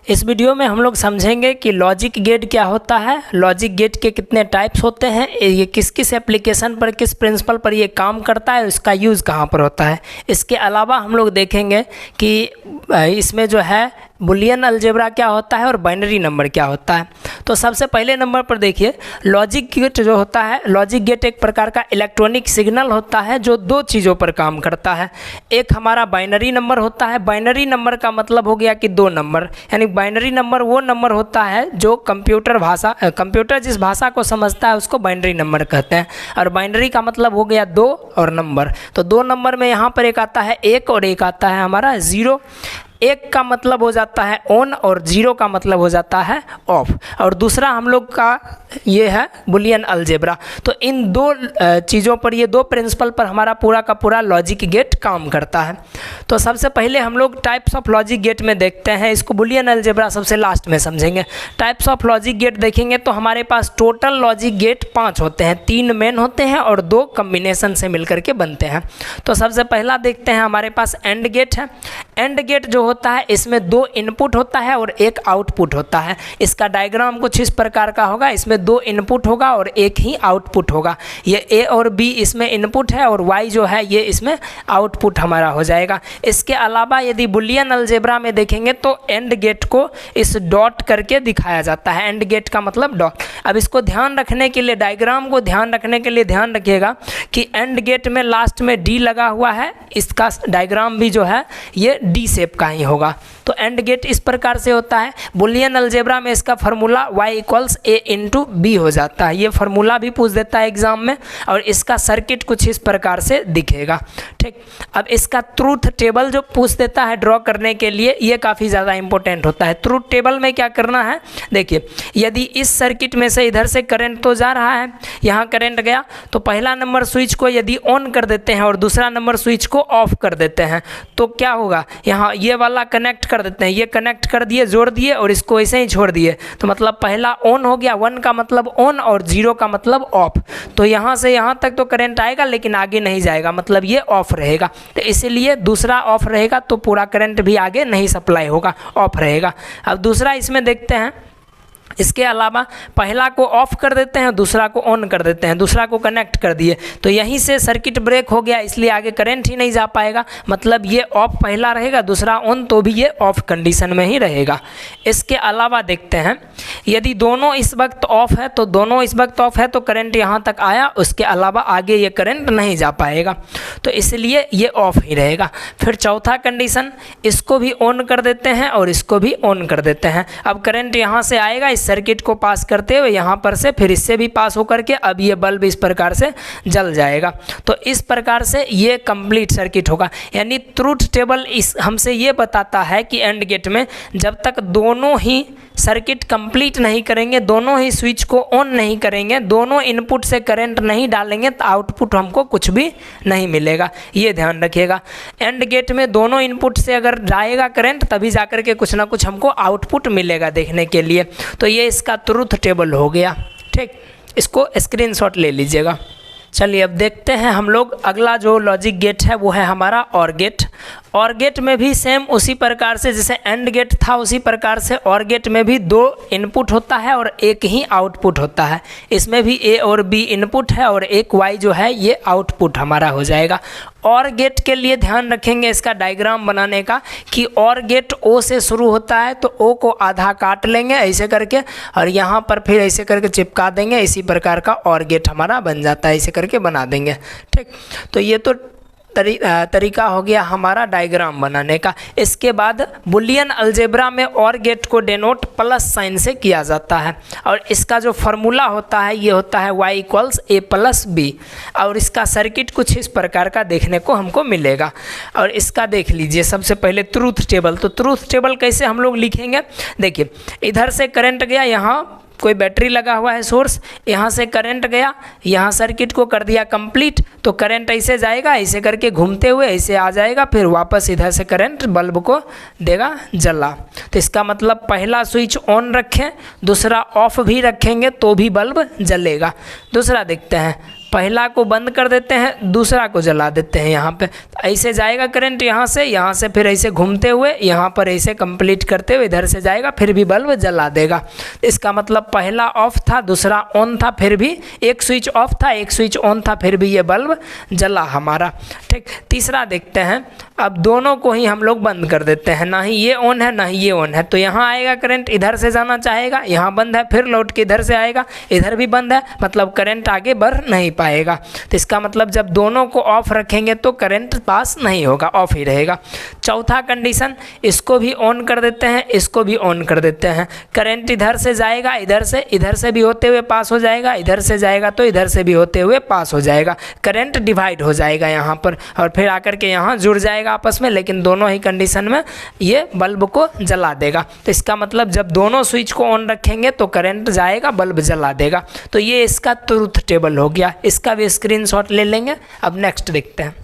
इस वीडियो में हम लोग समझेंगे कि लॉजिक गेट क्या होता है, लॉजिक गेट के कितने टाइप्स होते हैं, ये किस किस एप्लीकेशन पर, किस प्रिंसिपल पर ये काम करता है, इसका यूज़ कहाँ पर होता है। इसके अलावा हम लोग देखेंगे कि इसमें जो है बुलियन अलजेब्रा क्या होता है और बाइनरी नंबर क्या होता है। तो सबसे पहले नंबर पर देखिए, लॉजिक गेट जो होता है, लॉजिक गेट एक प्रकार का इलेक्ट्रॉनिक सिग्नल होता है जो दो चीज़ों पर काम करता है। एक हमारा बाइनरी नंबर होता है। बाइनरी नंबर का मतलब हो गया कि दो नंबर, यानी बाइनरी नंबर वो नंबर होता है जो कंप्यूटर जिस भाषा को समझता है उसको बाइनरी नंबर कहते हैं। और बाइनरी का मतलब हो गया दो और नंबर। तो दो नंबर में यहाँ पर एक आता है एक और एक आता है हमारा ज़ीरो। एक का मतलब हो जाता है ऑन और ज़ीरो का मतलब हो जाता है ऑफ। और दूसरा हम लोग का ये है बुलियन अलजेब्रा। तो इन दो चीज़ों पर, ये दो प्रिंसिपल पर हमारा पूरा का पूरा लॉजिक गेट काम करता है। तो सबसे पहले हम लोग टाइप्स ऑफ लॉजिक गेट में देखते हैं, इसको बुलियन अलजेब्रा सबसे लास्ट में समझेंगे। टाइप्स ऑफ लॉजिक गेट देखेंगे तो हमारे पास टोटल लॉजिक गेट 5 होते हैं, 3 मेन होते हैं और 2 कम्बिनेशन से मिलकर के बनते हैं। तो सबसे पहला देखते हैं, हमारे पास एंड गेट है। एंड गेट जो होता है इसमें 2 इनपुट होता है और 1 आउटपुट होता है। इसका डायग्राम कुछ इस प्रकार का होगा, इसमें 2 इनपुट होगा और 1 ही आउटपुट होगा। ये ए और बी इसमें इनपुट है और वाई जो है ये इसमें आउटपुट हमारा हो जाएगा। इसके अलावा यदि बुलियन अलजेब्रा में देखेंगे तो एंड गेट को इस डॉट करके दिखाया जाता है। एंड गेट का मतलब डॉट। अब इसको ध्यान रखने के लिए, डायग्राम को ध्यान रखने के लिए ध्यान रखिएगा कि एंड गेट में लास्ट में डी लगा हुआ है, इसका डायग्राम भी जो है ये डी शेप का ही होगा। तो एंड गेट इस प्रकार से होता है। बुलियन अलजेब्रा में इसका फार्मूला y = a × b हो जाता है। ये फार्मूला भी पूछ देता है एग्जाम में। और इसका सर्किट कुछ इस प्रकार से दिखेगा। ठीक, अब इसका ट्रूथ टेबल जो पूछ देता है ड्रॉ करने के लिए, ये काफ़ी ज़्यादा इंपॉर्टेंट होता है। ट्रूथ टेबल में क्या करना है, देखिए यदि इस सर्किट में से इधर से करंट तो जा रहा है, यहाँ करंट गया तो पहला नंबर स्विच को यदि ऑन कर देते हैं और दूसरा नंबर स्विच को ऑफ कर देते हैं तो क्या होगा, यहाँ ये वाला कनेक्ट कर देते हैं, ये कनेक्ट कर दिए, जोड़ दिए और इसको ऐसे ही छोड़ दिए तो मतलब पहला ऑन हो गया, 1 का मतलब ऑन और 0 का मतलब ऑफ। तो यहाँ से यहाँ तक तो करंट आएगा लेकिन आगे नहीं जाएगा, मतलब ये ऑफ रहेगा। तो इसीलिए दूसरा ऑफ रहेगा तो पूरा करंट भी आगे नहीं सप्लाई होगा, ऑफ रहेगा। अब दूसरा इसमें देखते हैं, इसके अलावा पहला को ऑफ कर देते हैं, दूसरा को ऑन कर देते हैं, दूसरा को कनेक्ट कर दिए तो यहीं से सर्किट ब्रेक हो गया, इसलिए आगे करंट ही नहीं जा पाएगा। मतलब ये ऑफ पहला रहेगा, दूसरा ऑन, तो भी ये ऑफ कंडीशन में ही रहेगा। इसके अलावा देखते हैं, यदि दोनों इस वक्त ऑफ है तो दोनों इस वक्त ऑफ है तो करंट यहाँ तक आया, उसके अलावा आगे ये करंट नहीं जा पाएगा, तो इसलिए ये ऑफ ही रहेगा। फिर चौथा कंडीशन, इसको भी ऑन कर देते हैं और इसको भी ऑन कर देते हैं। अब करंट यहाँ से आएगा, इस सर्किट को पास करते हुए यहाँ पर से, फिर इससे भी पास होकर के अब ये बल्ब इस प्रकार से जल जाएगा। तो इस प्रकार से ये कंप्लीट सर्किट होगा। यानी ट्रूथ टेबल इस हमसे ये बताता है कि एंड गेट में जब तक दोनों ही सर्किट कंप्लीट नहीं करेंगे, दोनों ही स्विच को ऑन नहीं करेंगे, दोनों इनपुट से करंट नहीं डालेंगे तो आउटपुट हमको कुछ भी नहीं मिलेगा। ये ध्यान रखिएगा, एंड गेट में दोनों इनपुट से अगर जाएगा करंट तभी जाकर के कुछ ना कुछ हमको आउटपुट मिलेगा देखने के लिए। तो ये इसका ट्रूथ टेबल हो गया। ठीक, इसको स्क्रीनशॉट ले लीजिएगा। चलिए अब देखते हैं हम लोग, अगला जो लॉजिक गेट है वो है हमारा और गेट। और गेट में भी सेम उसी प्रकार से जैसे एंड गेट था उसी प्रकार से और गेट में भी 2 इनपुट होता है और 1 ही आउटपुट होता है। इसमें भी ए और बी इनपुट है और 1 वाई जो है ये आउटपुट हमारा हो जाएगा। और गेट के लिए ध्यान रखेंगे इसका डायग्राम बनाने का कि और गेट ओ से शुरू होता है तो ओ को आधा काट लेंगे ऐसे करके और यहाँ पर फिर ऐसे करके चिपका देंगे। इसी प्रकार का और गेट हमारा बन जाता है, ऐसे करके बना देंगे। ठीक, तो ये तो तरीका हो गया हमारा डायग्राम बनाने का। इसके बाद बुलियन अलजेब्रा में और गेट को डेनोट प्लस साइन से किया जाता है और इसका जो फार्मूला होता है ये होता है y = a + b और इसका सर्किट कुछ इस प्रकार का देखने को हमको मिलेगा। और इसका देख लीजिए सबसे पहले ट्रूथ टेबल। तो ट्रूथ टेबल कैसे हम लोग लिखेंगे, देखिए इधर से करंट गया, यहाँ कोई बैटरी लगा हुआ है सोर्स, यहाँ से करंट गया, यहाँ सर्किट को कर दिया कंप्लीट तो करंट ऐसे जाएगा, ऐसे करके घूमते हुए ऐसे आ जाएगा, फिर वापस इधर से करंट बल्ब को देगा जला। तो इसका मतलब पहला स्विच ऑन रखें, दूसरा ऑफ भी रखेंगे तो भी बल्ब जलेगा। दूसरा देखते हैं, पहला को बंद कर देते हैं, दूसरा को जला देते हैं यहाँ पे। तो ऐसे जाएगा करंट यहाँ से फिर ऐसे घूमते हुए यहाँ पर ऐसे कंप्लीट करते हुए इधर से जाएगा, फिर भी बल्ब जला देगा। इसका मतलब पहला ऑफ था, दूसरा ऑन था, फिर भी एक स्विच ऑफ था, एक स्विच ऑन था, फिर भी ये बल्ब जला हमारा। ठीक, तीसरा देखते हैं। अब दोनों को ही हम लोग बंद कर देते हैं, ना ही ये ऑन है ना ही ये ऑन है। तो यहाँ आएगा करंट, इधर से जाना चाहेगा, यहाँ बंद है, फिर लौट के इधर से आएगा, इधर भी बंद है, मतलब करंट आगे बढ़ नहीं पाएगा। तो इसका मतलब जब दोनों को ऑफ रखेंगे तो करंट पास नहीं होगा, ऑफ ही रहेगा। चौथा कंडीशन, इसको भी ऑन कर देते हैं, इसको भी ऑन कर देते हैं। करंट इधर से जाएगा, इधर से भी होते हुए पास हो जाएगा, इधर से जाएगा तो इधर से भी होते हुए पास हो जाएगा। करंट डिवाइड हो जाएगा यहाँ पर और फिर आकर के यहाँ जुड़ जाएगा आपस में, लेकिन दोनों ही कंडीशन में ये बल्ब को जला देगा। तो इसका मतलब जब दोनों स्विच को ऑन रखेंगे तो करंट जाएगा, बल्ब जला देगा। तो ये इसका ट्रुथ टेबल हो गया, इसका भी स्क्रीनशॉट ले लेंगे। अब नेक्स्ट देखते हैं।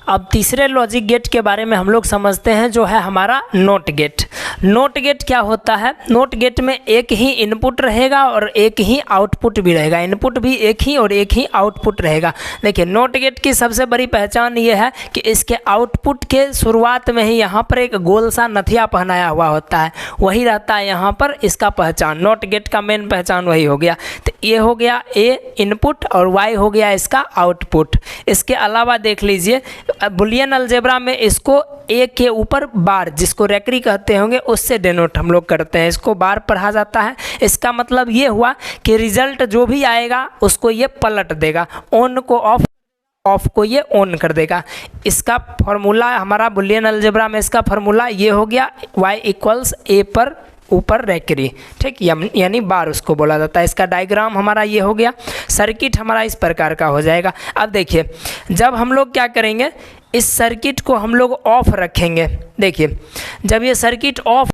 अब तीसरे लॉजिक गेट के बारे में हम लोग समझते हैं, जो है हमारा नोट गेट। नोट गेट क्या होता है? नोट गेट में एक ही इनपुट रहेगा और एक ही आउटपुट भी रहेगा। इनपुट भी एक ही और एक ही आउटपुट रहेगा। देखिए, नोट गेट की सबसे बड़ी पहचान ये है कि इसके आउटपुट के शुरुआत में ही यहाँ पर एक गोल सा नथिया पहनाया हुआ होता है, वही रहता है यहाँ पर इसका पहचान। नोट गेट का मेन पहचान वही हो गया। तो ये हो गया ए इनपुट और वाई हो गया इसका आउटपुट। इसके अलावा देख लीजिए, बुलियन अलजेब्रा में इसको ए के ऊपर बार, जिसको रेकरी कहते होंगे, उससे डिनोट हम लोग करते हैं, इसको बार पढ़ा जाता है। इसका मतलब ये हुआ कि रिजल्ट जो भी आएगा उसको ये पलट देगा, ऑन को ऑफ, ऑफ को ये ऑन कर देगा। इसका फॉर्मूला हमारा बुलियन अलजेब्रा में इसका फॉर्मूला ये हो गया, y इक्वल्स ए पर ऊपर रेकरी। ठीक, यानी बार उसको बोला जाता है। इसका डायग्राम हमारा ये हो गया। सर्किट हमारा इस प्रकार का हो जाएगा। अब देखिए, जब हम लोग क्या करेंगे, इस सर्किट को हम लोग ऑफ रखेंगे। देखिए, जब ये सर्किट ऑफ,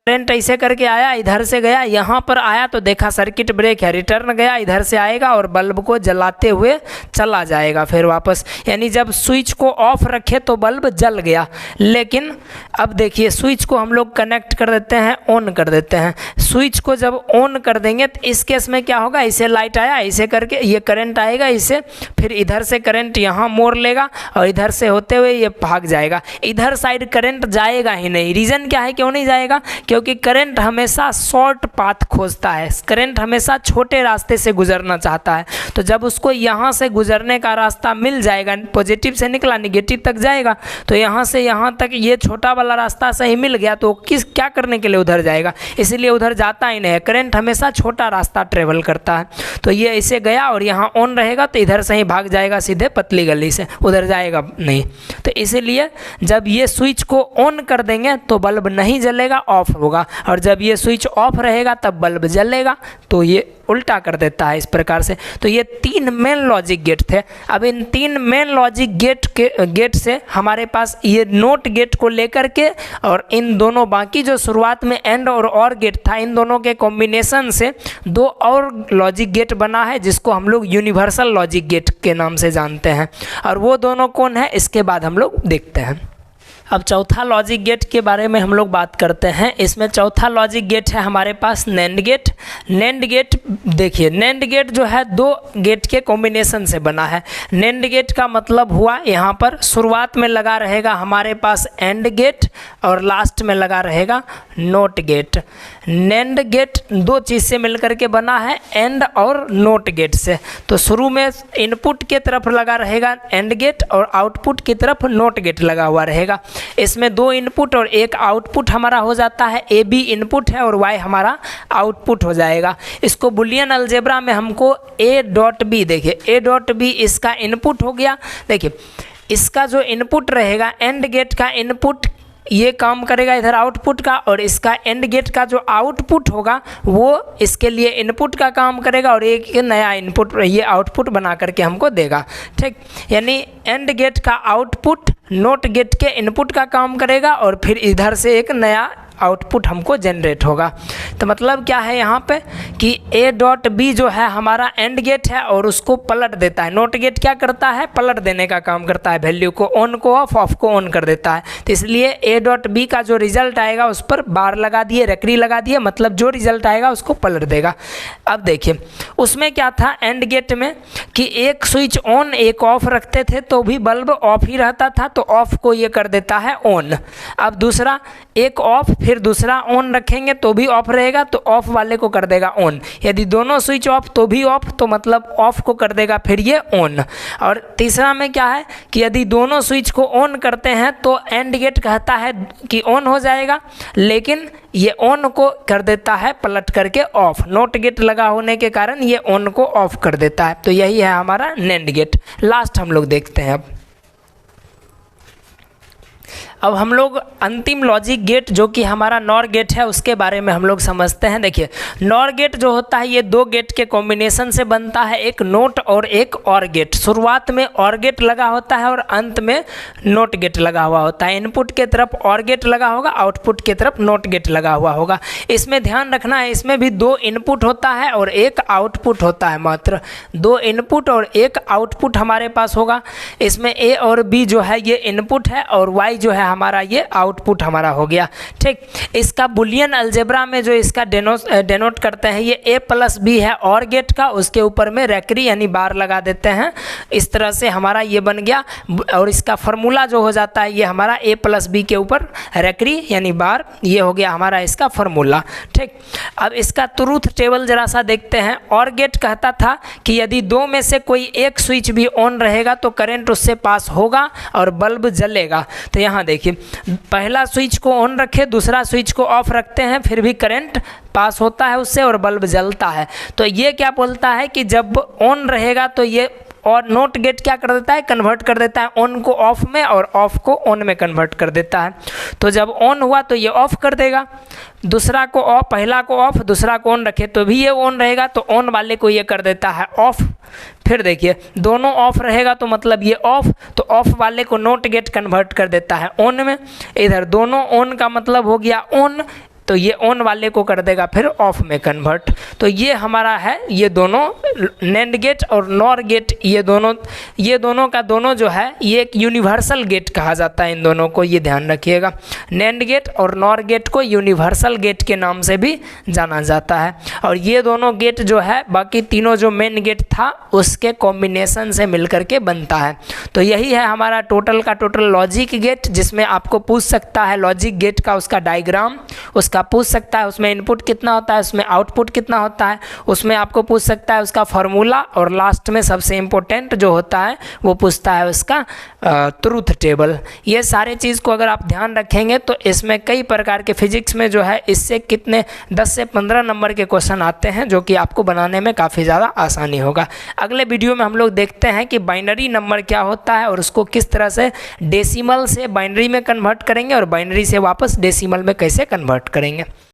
करंट ऐसे करके आया, इधर से गया, यहाँ पर आया तो देखा सर्किट ब्रेक है, रिटर्न गया, इधर से आएगा और बल्ब को जलाते हुए चला जाएगा फिर वापस। यानी जब स्विच को ऑफ रखे तो बल्ब जल गया। लेकिन अब देखिए, स्विच को हम लोग कनेक्ट कर देते हैं, ऑन कर देते हैं। स्विच को जब ऑन कर देंगे तो इस केस में क्या होगा, इसे लाइट आया, इसे करके ये करंट आएगा, इसे फिर इधर से करंट यहाँ मोड़ लेगा और इधर से होते हुए ये भाग जाएगा। इधर साइड करंट जाएगा ही नहीं। रीज़न क्या है क्यों नहीं जाएगा? क्योंकि करंट हमेशा शॉर्ट पाथ खोजता है, करंट हमेशा छोटे रास्ते से गुजरना चाहता है। तो जब उसको यहाँ से गुजरने का रास्ता मिल जाएगा, पॉजिटिव से निकला निगेटिव तक जाएगा, तो यहाँ से यहाँ तक ये छोटा वाला रास्ता सही मिल गया तो क्या करने के लिए उधर जाएगा? इसलिए उधर जाता ही नहीं है। करंट हमेशा छोटा रास्ता ट्रेवल करता है। तो ये ऐसे गया और यहाँ ऑन रहेगा तो इधर से ही भाग जाएगा सीधे पतली गली से, उधर जाएगा नहीं। तो इसीलिए जब ये स्विच को ऑन कर देंगे तो बल्ब नहीं जलेगा, ऑफ होगा, और जब ये स्विच ऑफ रहेगा तब बल्ब जलेगा। तो ये उल्टा कर देता है इस प्रकार से। तो ये तीन मेन लॉजिक गेट थे। अब इन तीन मेन लॉजिक गेट से हमारे पास ये नोट गेट को लेकर के और इन दोनों बाकी जो शुरुआत में एंड और गेट था, इन दोनों के कॉम्बिनेशन से दो और लॉजिक गेट बना है, जिसको हम लोग यूनिवर्सल लॉजिक गेट के नाम से जानते हैं। और वो दोनों कौन है, इसके बाद हम लोग देखते हैं। अब चौथा लॉजिक गेट के बारे में हम लोग बात करते हैं। इसमें चौथा लॉजिक गेट है हमारे पास नैंड गेट। नैंड गेट देखिए, नैंड गेट जो है दो गेट के कॉम्बिनेशन से बना है। नैंड गेट का मतलब हुआ यहाँ पर शुरुआत में लगा रहेगा हमारे पास एंड गेट और लास्ट में लगा रहेगा नोट गेट। नैंड गेट दो चीज़ से मिलकर के बना है, एंड और नोट गेट से। तो शुरू में इनपुट के तरफ लगा रहेगा एंड गेट और आउटपुट की तरफ नोट गेट लगा हुआ रहेगा। इसमें दो इनपुट और एक आउटपुट हमारा हो जाता है। ए बी इनपुट है और वाई हमारा आउटपुट हो जाएगा। इसको बुलियन अलजेब्रा में हमको ए डॉट बी, देखिए ए डॉट बी इसका इनपुट हो गया। देखिए, इसका जो इनपुट रहेगा, एंड गेट का इनपुट ये काम करेगा इधर आउटपुट का, और इसका एंड गेट का जो आउटपुट होगा वो इसके लिए इनपुट का काम करेगा और एक नया इनपुट ये आउटपुट बना करके हमको देगा। ठीक, यानी एंड गेट का आउटपुट नोट गेट के इनपुट का काम करेगा और फिर इधर से एक नया आउटपुट हमको जनरेट होगा। तो मतलब क्या है यहाँ पे कि ए डॉट बी जो है हमारा एंड गेट है और उसको पलट देता है। नोट गेट क्या करता है, पलट देने का काम करता है, वैल्यू को ऑन को ऑफ, ऑफ को ऑन कर देता है। तो इसलिए ए डॉट बी का जो रिजल्ट आएगा उस पर बार लगा दिए, रेकरी लगा दिए, मतलब जो रिजल्ट आएगा उसको पलट देगा। अब देखिए उसमें क्या था एंड गेट में कि एक स्विच ऑन एक ऑफ रखते थे तो भी बल्ब ऑफ ही रहता था, तो ऑफ को ये कर देता है ऑन। अब दूसरा एक ऑफ फिर दूसरा ऑन रखेंगे तो भी ऑफ रहेगा, तो ऑफ वाले को कर देगा ऑन। यदि दोनों स्विच ऑफ तो भी ऑफ, तो मतलब ऑफ को कर देगा फिर ये ऑन। और तीसरा में क्या है कि यदि दोनों स्विच को ऑन करते हैं तो एंड गेट कहता है कि ऑन हो जाएगा, लेकिन ये ऑन को कर देता है पलट करके ऑफ। नोट गेट लगा होने के कारण ये ऑन को ऑफ कर देता है। तो यही है हमारा नैंड गेट। लास्ट हम लोग देखते हैं। अब हम लोग अंतिम लॉजिक गेट जो कि हमारा नॉर गेट है उसके बारे में हम लोग समझते हैं। देखिए नॉर गेट जो होता है ये दो गेट के कॉम्बिनेशन से बनता है, एक नोट और एक और गेट। शुरुआत में और गेट लगा होता है और अंत में नोट गेट लगा हुआ होता है। इनपुट के तरफ और गेट लगा होगा, आउटपुट के तरफ नोट गेट लगा हुआ होगा। इसमें ध्यान रखना है, इसमें भी दो इनपुट होता है और एक आउटपुट होता है। मात्र दो इनपुट और एक आउटपुट हमारे पास होगा। इसमें ए और बी जो है ये इनपुट है और वाई जो है हमारा ये आउटपुट हमारा हो गया। ठीक, इसका बुलियन अलजेब्रा में जो इसका डेनोट करते हैं ये ए प्लस बी है और गेट का, उसके ऊपर में रेकरी यानी बार लगा देते हैं। इस तरह से हमारा ये बन गया और इसका फार्मूला जो हो जाता है ये हमारा ए प्लस बी के ऊपर रेकरी यानी बार, ये हो गया हमारा इसका फार्मूला। ठीक, अब इसका ट्रूथ टेबल जरा सा देखते हैं। और गेट कहता था कि यदि दो में से कोई एक स्विच भी ऑन रहेगा तो करंट उससे पास होगा और बल्ब जलेगा। तो यहाँ देखिए पहला स्विच को ऑन रखे, दूसरा स्विच को ऑफ रखते हैं, फिर भी करंट पास होता है उससे और बल्ब जलता है। तो ये क्या बोलता है कि जब ऑन रहेगा तो ये और नोट गेट क्या कर देता है, कन्वर्ट कर देता है ऑन को ऑफ में और ऑफ को ऑन में कन्वर्ट कर देता है। तो जब ऑन हुआ तो ये ऑफ कर देगा, दूसरा को ऑफ, पहला को ऑफ दूसरा को ऑन रखे तो भी ये ऑन रहेगा, तो ऑन वाले को ये कर देता है ऑफ। फिर देखिए दोनों ऑफ रहेगा तो मतलब ये ऑफ, तो ऑफ वाले को नोट गेट कन्वर्ट कर देता है ऑन में। इधर दोनों ऑन का मतलब हो गया ऑन, तो ये ऑन वाले को कर देगा फिर ऑफ में कन्वर्ट। तो ये हमारा है ये दोनों नैंड गेट और नॉर गेट, ये दोनों का दोनों जो है ये एक यूनिवर्सल गेट कहा जाता है। इन दोनों को ये ध्यान रखिएगा, नैंड गेट और नॉर गेट को यूनिवर्सल गेट के नाम से भी जाना जाता है। और ये दोनों गेट जो है बाकी तीनों जो मेन गेट था उसके कॉम्बिनेशन से मिलकर के बनता है। तो यही है हमारा टोटल का टोटल लॉजिक गेट, जिसमें आपको पूछ सकता है लॉजिक गेट का उसका डायग्राम, उसका पूछ सकता है उसमें इनपुट कितना होता है, उसमें आउटपुट कितना होता है, उसमें आपको पूछ सकता है उसका फार्मूला, और लास्ट में सबसे इम्पोर्टेंट जो होता है वो पूछता है उसका ट्रूथ टेबल। ये सारे चीज़ को अगर आप ध्यान रखेंगे तो इसमें कई प्रकार के फिजिक्स में जो है इससे कितने 10 से 15 नंबर के क्वेश्चन आते हैं जो कि आपको बनाने में काफ़ी ज़्यादा आसानी होगा। अगले वीडियो में हम लोग देखते हैं कि बाइनरी नंबर क्या होता है और उसको किस तरह से डेसिमल से बाइनरी में कन्वर्ट करेंगे और बाइनरी से वापस डेसिमल में कैसे कन्वर्ट करेंगे।